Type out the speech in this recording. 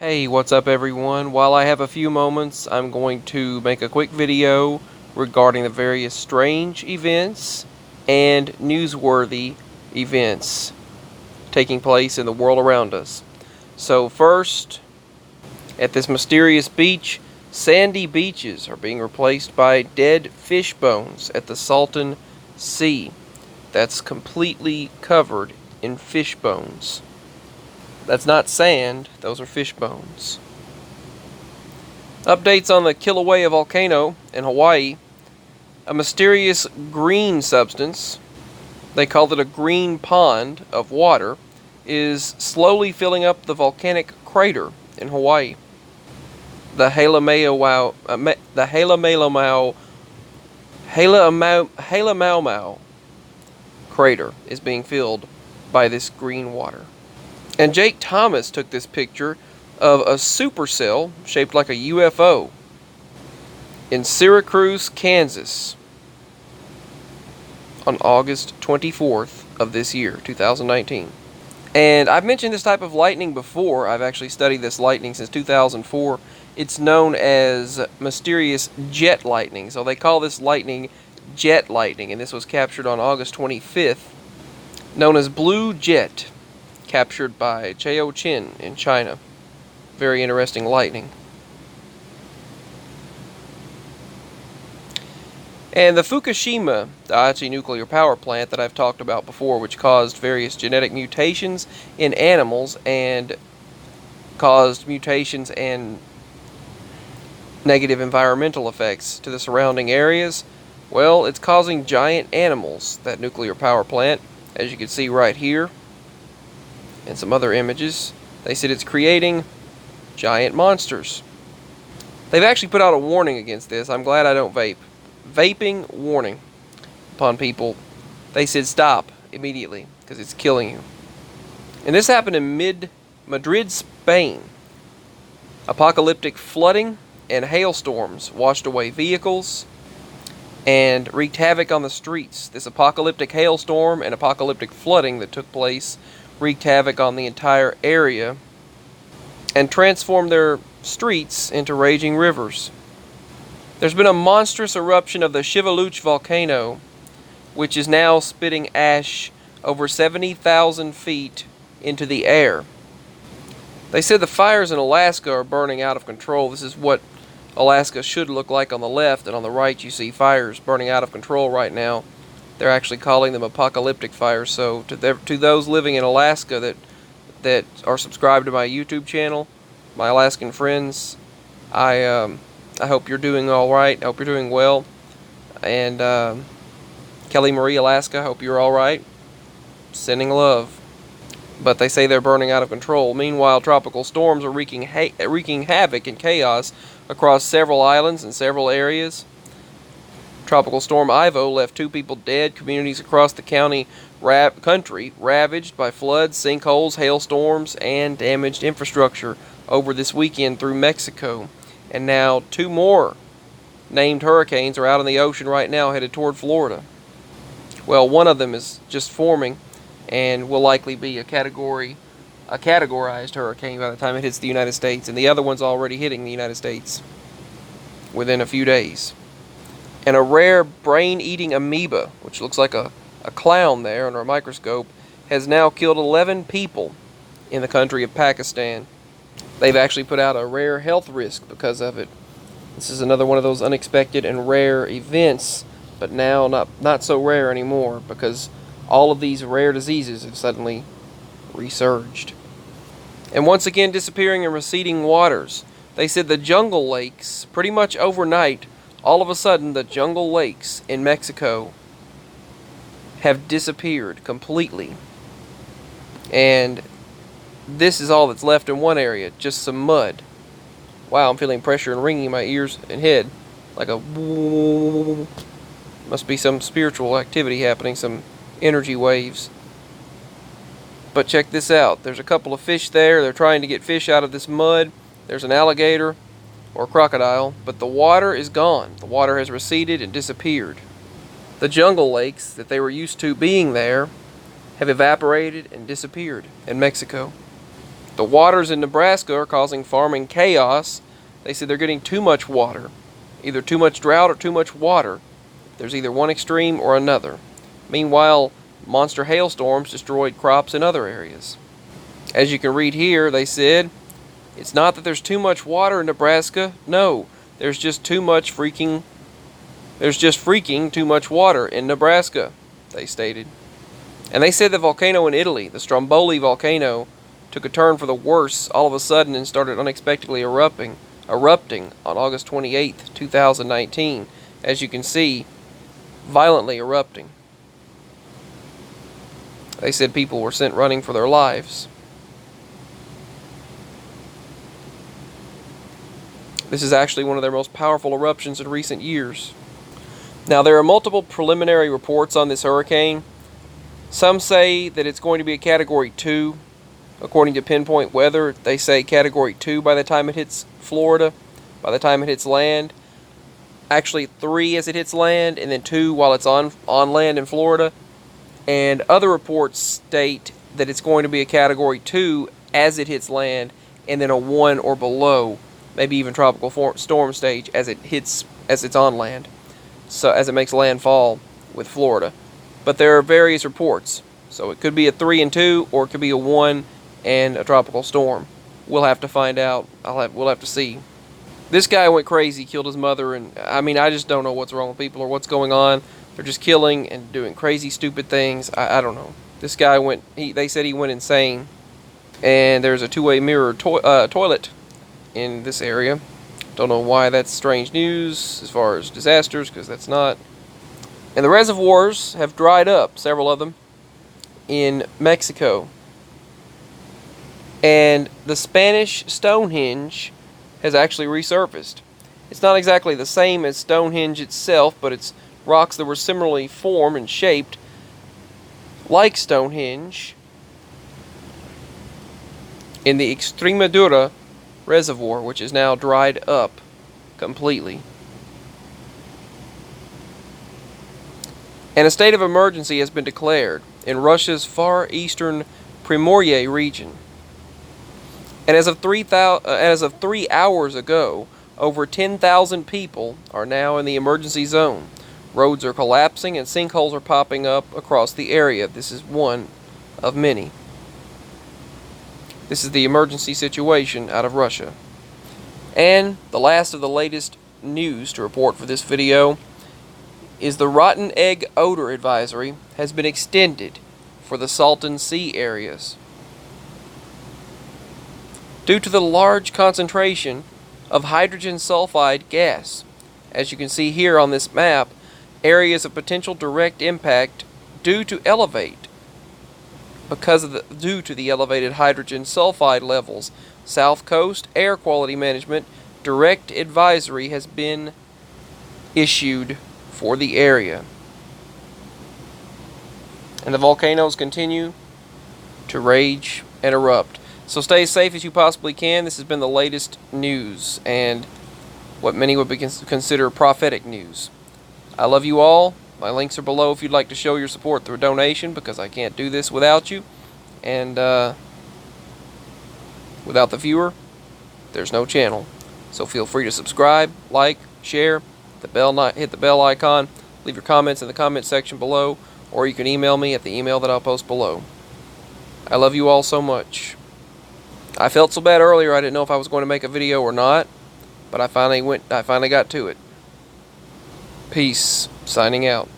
Hey, what's up everyone? While I have a few moments, I'm going to make a quick video regarding the various strange events and newsworthy events taking place in the world around us. So first, at this mysterious beach, sandy beaches are being replaced by dead fish bones at the Salton Sea. That's completely covered in fish bones. That's not sand, those are fish bones. Updates on the Kilauea volcano in Hawaii. A mysterious green substance, they called it a green pond of water, is slowly filling up the volcanic crater in Hawaii. The Halemaumau crater is being filled by this green water. And Jake Thomas took this picture of a supercell shaped like a UFO in Syracuse, Kansas on August 24th of this year, 2019. And I've mentioned this type of lightning before. I've actually studied this lightning since 2004. It's known as mysterious jet lightning. So they call this lightning jet lightning, and this was captured on August 25th, known as blue jet, captured by Chao Chin in China. Very interesting lightning. And the Fukushima Daiichi nuclear power plant that I've talked about before, which caused various genetic mutations in animals and caused mutations and negative environmental effects to the surrounding areas, well, it's causing giant animals, that nuclear power plant, as you can see right here, and some other images. They said it's creating giant monsters. They've actually put out a warning against this. I'm glad I don't vape. Vaping warning upon people. They said stop immediately because it's killing you. And this happened in Madrid, Spain. Apocalyptic flooding and hailstorms washed away vehicles and wreaked havoc on the streets. This apocalyptic hailstorm and apocalyptic flooding that took place wreaked havoc on the entire area and transformed their streets into raging rivers. There's been a monstrous eruption of the Shivaluch volcano, which is now spitting ash over 70,000 feet into the air. They said the fires in Alaska are burning out of control. This is what Alaska should look like on the left, and on the right you see fires burning out of control right now. They're actually calling them apocalyptic fires. So to those living in Alaska that are subscribed to my YouTube channel, my Alaskan friends, I hope you're doing all right. I hope you're doing well. And Kelly Marie, Alaska, I hope you're all right. Sending love. But they say they're burning out of control. Meanwhile, tropical storms are wreaking havoc and chaos across several islands and several areas. Tropical Storm Ivo left 2 people dead. Communities across the country ravaged by floods, sinkholes, hailstorms, and damaged infrastructure over this weekend through Mexico. And now 2 more named hurricanes are out in the ocean right now, headed toward Florida. Well, one of them is just forming and will likely be a categorized hurricane by the time it hits the United States, and the other one's already hitting the United States within a few days. And a rare brain-eating amoeba, which looks like a clown there under a microscope, has now killed 11 people in the country of Pakistan. They've actually put out a rare health risk because of it. This is another one of those unexpected and rare events, but now not so rare anymore because all of these rare diseases have suddenly resurged. And once again, disappearing in receding waters. They said the jungle lakes, pretty much overnight, all of a sudden, the jungle lakes in Mexico have disappeared completely. And this is all that's left in one area, just some mud. Wow, I'm feeling pressure and ringing in my ears and head. Like a... Must be some spiritual activity happening, some energy waves. But check this out. There's a couple of fish there. They're trying to get fish out of this mud. There's an alligator or crocodile, but the water is gone. The water has receded and disappeared. The jungle lakes that they were used to being there have evaporated and disappeared in Mexico. The waters in Nebraska are causing farming chaos. They said they're getting too much water. Either too much drought or too much water. There's either one extreme or another. Meanwhile, monster hailstorms destroyed crops in other areas. As you can read here, they said, it's not that there's too much water in Nebraska. No, there's just freaking too much water in Nebraska, they stated. And they said the volcano in Italy, the Stromboli volcano, took a turn for the worse all of a sudden and started unexpectedly erupting on August 28th, 2019. As you can see, violently erupting. They said people were sent running for their lives. This is actually one of their most powerful eruptions in recent years. Now, there are multiple preliminary reports on this hurricane. Some say that it's going to be a Category 2. According to Pinpoint Weather, they say Category 2 by the time it hits Florida, by the time it hits land. Actually, 3 as it hits land, and then 2 while it's on land in Florida. And other reports state that it's going to be a Category 2 as it hits land, and then a 1 or below, maybe even tropical storm stage as it's on land. So as it makes landfall with Florida. But there are various reports. So it could be a 3 and 2, or it could be a 1 and a tropical storm. We'll have to find out. We'll have to see. This guy went crazy, killed his mother, and I mean, I just don't know what's wrong with people or what's going on. They're just killing and doing crazy, stupid things. I don't know. This guy they said he went insane. And there's a two-way mirror toilet in this area. Don't know why that's strange news as far as disasters, because that's not. And the reservoirs have dried up, several of them, in Mexico. And the Spanish Stonehenge has actually resurfaced. It's not exactly the same as Stonehenge itself, but it's rocks that were similarly formed and shaped like Stonehenge in the Extremadura reservoir, which is now dried up completely. And a state of emergency has been declared in Russia's far eastern Primorye region. And as of 3 hours ago, over 10,000 people are now in the emergency zone. Roads are collapsing and sinkholes are popping up across the area. This is one of many. This is the emergency situation out of Russia. And the last of the latest news to report for this video is the rotten egg odor advisory has been extended for the Salton Sea areas. Due to the large concentration of hydrogen sulfide gas. As you can see here on this map, areas of potential direct impact due to the elevated hydrogen sulfide levels. South Coast Air Quality Management direct advisory has been issued for the area. And the volcanoes continue to rage and erupt. So stay safe as you possibly can. This has been the latest news and what many would consider prophetic news. I love you all. My links are below if you'd like to show your support through a donation, because I can't do this without you. And without the viewer, there's no channel. So feel free to subscribe, like, share, hit the bell icon, leave your comments in the comment section below, or you can email me at the email that I'll post below. I love you all so much. I felt so bad earlier I didn't know if I was going to make a video or not, but I finally got to it. Peace. Signing out.